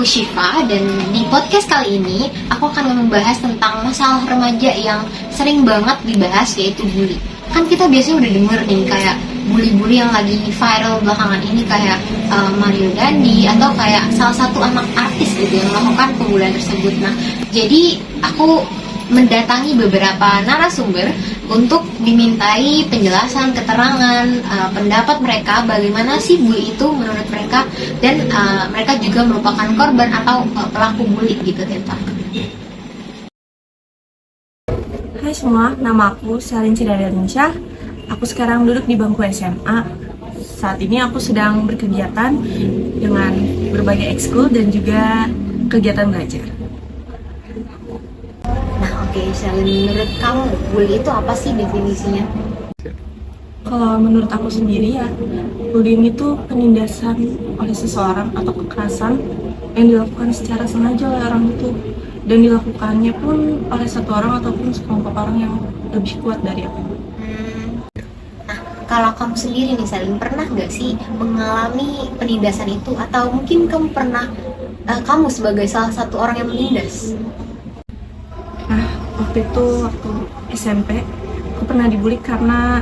aku Syifa dan di podcast kali ini aku akan membahas tentang masalah remaja yang sering banget dibahas, yaitu bully. Kan kita biasanya udah denger nih kayak bully-bully yang lagi viral belakangan ini kayak Mario Dandi atau kayak salah satu anak artis gitu yang melakukan pembulian tersebut. Nah, jadi aku mendatangi beberapa narasumber untuk dimintai penjelasan, keterangan, pendapat mereka bagaimana sih bully itu menurut mereka, dan mereka juga merupakan korban atau pelaku bully gitu Tenta. Hai semua, nama aku Selin Cidadansyah. Aku sekarang duduk di bangku SMA. Saat ini aku sedang berkegiatan dengan berbagai ekskul dan juga kegiatan belajar. Nah, oke, Selin, menurut kamu bully itu apa sih definisinya? Kalau menurut aku sendiri ya, bullying itu penindasan oleh seseorang atau kekerasan yang dilakukan secara sengaja oleh orang itu, dan dilakukannya pun oleh satu orang ataupun sekelompok orang yang lebih kuat dari aku. Nah, kalau kamu sendiri nih Selin, pernah nggak sih mengalami penindasan itu, atau mungkin kamu pernah kamu sebagai salah satu orang yang menindas? Nah, waktu SMP, aku pernah dibully karena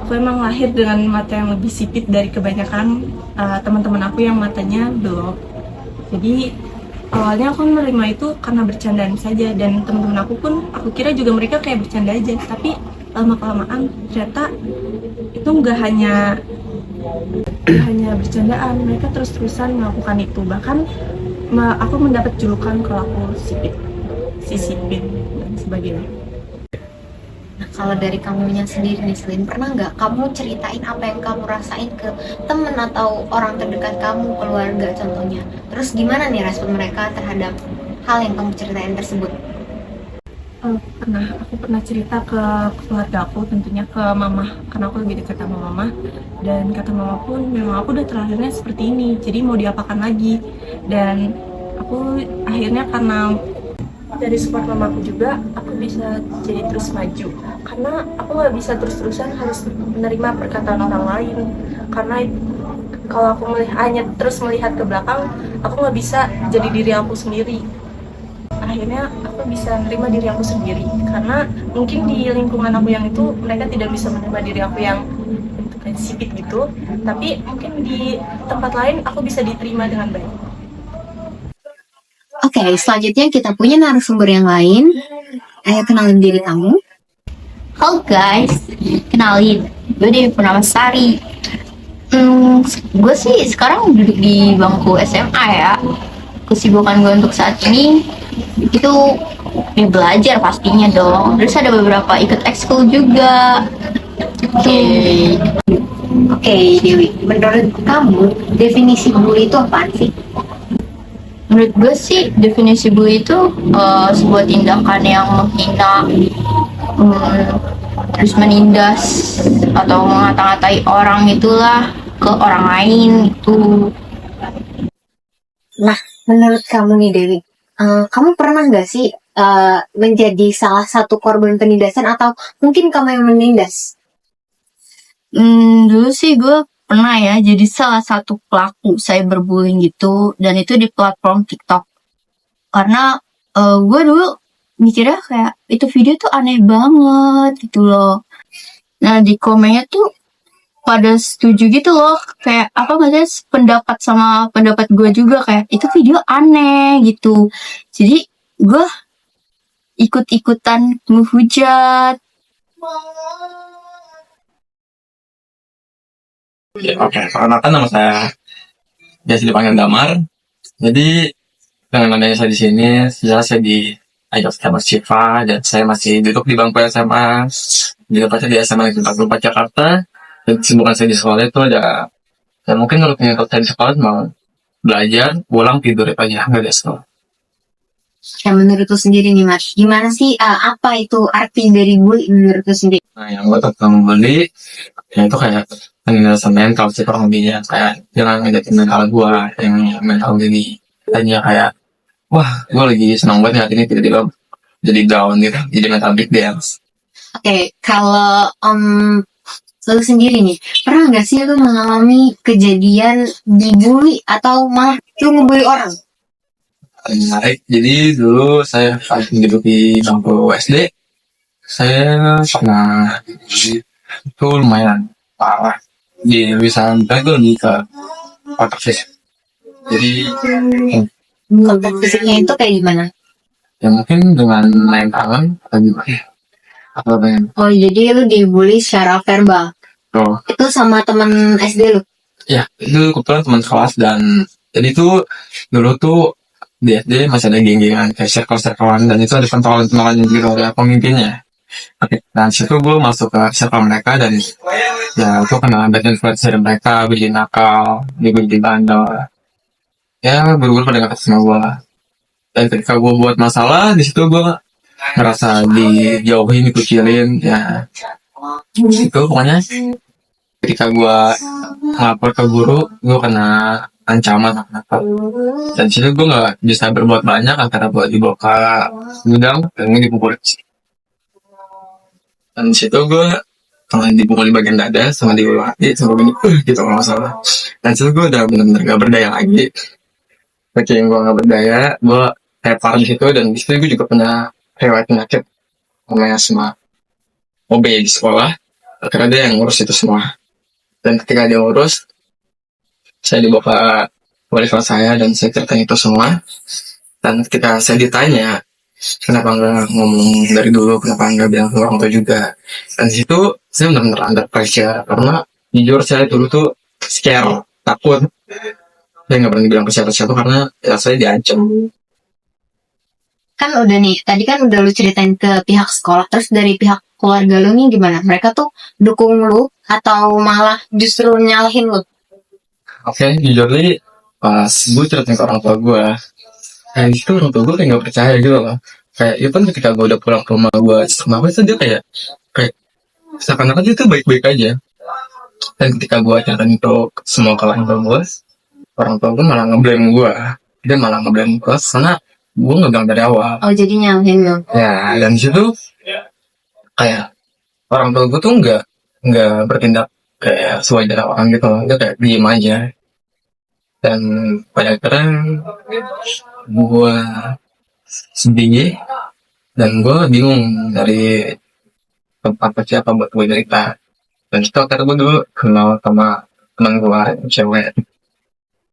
aku emang lahir dengan mata yang lebih sipit dari kebanyakan teman-teman aku yang matanya belok. Jadi awalnya aku menerima itu karena bercandaan saja, dan teman-teman aku pun aku kira juga mereka kayak bercanda aja. Tapi lama-kelamaan ternyata itu nggak hanya bercandaan, mereka terus-terusan melakukan itu. Bahkan aku mendapat julukan kalau aku si sipit dan sebagainya. Nah, kalau dari kamunya sendiri nih Selin, pernah nggak kamu ceritain apa yang kamu rasain ke temen atau orang terdekat kamu, keluarga contohnya? Terus gimana nih respon mereka terhadap hal yang kamu ceritain tersebut? Aku pernah cerita ke keluarga aku, tentunya ke mama, karena aku lebih dekat sama mama. Dan kata mama pun, memang aku udah terakhirnya seperti ini, jadi mau diapakan lagi. Dan aku akhirnya karena dari support mamaku juga, aku bisa jadi terus maju. Karena aku nggak bisa terus-terusan harus menerima perkataan orang lain. Karena kalau aku hanya terus melihat ke belakang, aku nggak bisa jadi diri aku sendiri. Akhirnya aku bisa menerima diri aku sendiri, karena mungkin di lingkungan aku yang itu mereka tidak bisa menerima diri aku yang bentuknya sipit gitu, tapi mungkin di tempat lain aku bisa diterima dengan baik. Oke, selanjutnya kita punya narasumber yang lain. Ayo kenalin diri kamu. Halo guys, kenalin, gue Dewi Purnamasari. Gue sih sekarang duduk di bangku SMA ya. Kesibukan gue untuk saat ini itu ya belajar pastinya dong. Terus ada beberapa ikut ekskul juga. Oke, Dewi, menurut kamu definisi bully itu apaan sih? Menurut gue sih definisi bully itu sebuah tindakan yang menghina, terus menindas atau mengata-ngatai orang itulah ke orang lain itu. Nah, menurut kamu nih Dewi, kamu pernah nggak sih menjadi salah satu korban penindasan, atau mungkin kamu yang menindas? Dulu sih gue pernah ya jadi salah satu pelaku cyberbullying gitu, dan itu di platform TikTok. Karena gue dulu mikirnya kayak itu video tuh aneh banget gitu loh. Nah, di komennya tuh pada setuju gitu loh, kayak apa maksudnya pendapat sama pendapat gue juga, kayak itu video aneh gitu. Jadi gue ikut-ikutan menghujat. Oke, perkenalkan nama saya biasa dipanggil Damar. Jadi dengan adanya saya di sini, sejarah saya di Idol Scamer Syifa, dan saya masih duduk di bangku SMA di tempatnya di SMA Negeri 44 Jakarta. Dan kesibukan saya di sekolah itu ada, ya mungkin menurutnya kalau saya di sekolah mau belajar, pulang tidur itu aja, nggak ada sekolah. Ya, menurut lu sendiri nih Mas, gimana sih, apa itu arti dari bully menurut lu sendiri? Nah, yang gue tentang bully, ya itu kayak penindasan mental sih kurang lebihnya. Kayak jangan ngejatin mental gue, yang mental gini. Tanya kayak, wah gue lagi senang banget hari ini, tiba-tiba jadi down gitu, jadi mental breakdance. Oke, kalau Lu sendiri nih, pernah nggak sih lu mengalami kejadian dibully atau malah lu ngebully orang? Menarik. Jadi dulu saya saat duduk di bangku SD, saya pernah itu lumayan parah. Di tulisan saya itu lebih ke otak fisik. Jadi Kontak fisiknya itu kayak gimana? ya mungkin dengan main tangan atau gimana? Atau dengan Oh, jadi lu dibully secara verbal. oh, Itu sama temen SD lu? ya itu kebetulan teman kelas dan jadi itu dulu tuh di SD masih ada geng-gengan kayak circle-circlean dan itu ada pentolan-pentolan gitu ada pemimpinnya. Oke, dan situ gue masuk ke circle mereka dan ya gue kena bad influence dari mereka, bikin nakal, bikin bandel. Ya buru-buru pada ngata sama gue. Dan ketika gue buat masalah, di situ gue ngerasa dijauhin, dikucilin, ya itu pokoknya ketika gue ngelapor ke guru, gue kena ancaman apa. Dan di situ gue nggak bisa berbuat banyak antara buat dibawa ke gudang dan gue dipukul. Dan di situ gue pernah dipukul di bagian dada sama di ulu hati sama begini gitu kalau nggak salah. Dan situ gue udah benar-benar gak berdaya lagi. Saking gue gak berdaya, gue tepar di situ dan di situ gue juga pernah riwayat penyakit namanya asma, OB di sekolah. Karena dia yang ngurus itu semua. Dan ketika dia ngurus, saya dibawa ke wali kelas saya dan saya ceritain itu semua. Dan ketika saya ditanya, kenapa nggak ngomong dari dulu, kenapa nggak bilang ke orang tua juga. Dan di situ saya benar-benar under pressure karena jujur saya dulu tuh scare, takut. Saya nggak berani bilang ke siapa-siapa karena ya saya diancam. Kan udah nih, tadi kan udah lu ceritain ke pihak sekolah, terus dari pihak keluarga lu nih gimana? Mereka tuh dukung lu atau malah justru nyalahin lu? Oke, jujur nih pas gue ceritain ke orang tua gue, kayak itu orang tua gue kayak nggak percaya gitu loh. Kayak itu kan ketika gue udah pulang ke rumah gue, kenapa itu dia kayak seakan-akan dia tuh baik-baik aja. Dan ketika gue ceritain itu semua ke orang tua gue malah ngeblame gue. Dia malah ngeblame gue karena gue nggak bilang dari awal. Oh, jadi nyalahin lu? Ya, dan situ kayak orang tua gue tuh nggak bertindak kayak sewajar orang gitu loh. Dia kayak diem aja. Dan pada akhirnya gue sedih dan gue bingung dari tempat ke siapa buat gue cerita. Dan itu akhirnya gue dulu kenal sama teman gue cewek.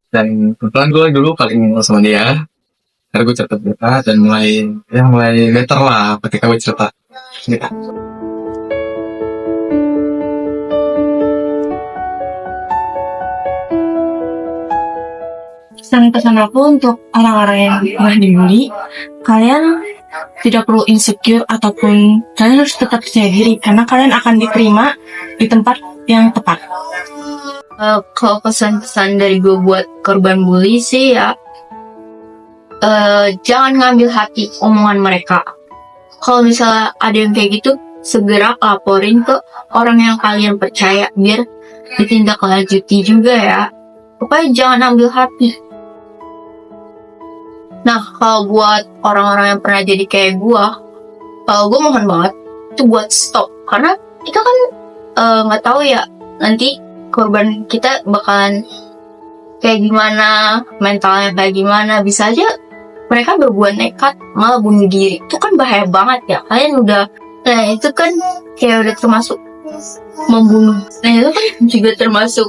Dan kebetulan gue dulu paling kenal sama dia. Akhirnya gue cerita dan mulai better lah ketika gue cerita gitu. Pesan aku untuk orang-orang yang pernah dibully, kalian tidak perlu insecure ataupun kalian harus tetap percaya diri karena kalian akan diterima di tempat yang tepat. Kalau pesan-pesan dari gue buat korban bully sih ya, jangan ngambil hati omongan mereka. Kalau misalnya ada yang kayak gitu, segera laporin ke orang yang kalian percaya biar ditindaklanjuti juga ya. Pokoknya jangan ambil hati. Nah, kalau buat orang-orang yang pernah jadi kayak gue mohon banget itu buat stop. Karena kita kan nggak tahu ya nanti korban kita bakalan kayak gimana, mentalnya kayak gimana. Bisa aja mereka berbuat nekat malah bunuh diri. Itu kan bahaya banget ya. Kalian udah, nah itu kan kayak udah termasuk membunuh. Nah itu kan juga termasuk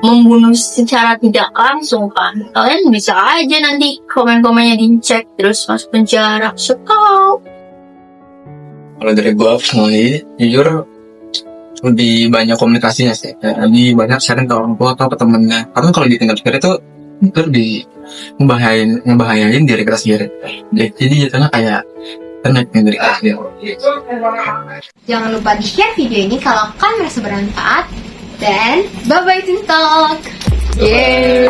membunuh secara tidak langsung kan. Kalian bisa aja nanti komen-komennya dicek terus masuk penjara. Sekau. Kalau dari gue personally, jujur lebih banyak komunikasinya sih. Lebih banyak sharing ke orang tua atau ke temennya. Karena kalau ditinggal sendiri itu lebih ngebahayain diri kita sendiri. Jadi jatuhnya kayak tenet diri kita sendiri. Jangan lupa di-share video ini kalau kalian merasa bermanfaat. Dan bye-bye TikTok. Yeay.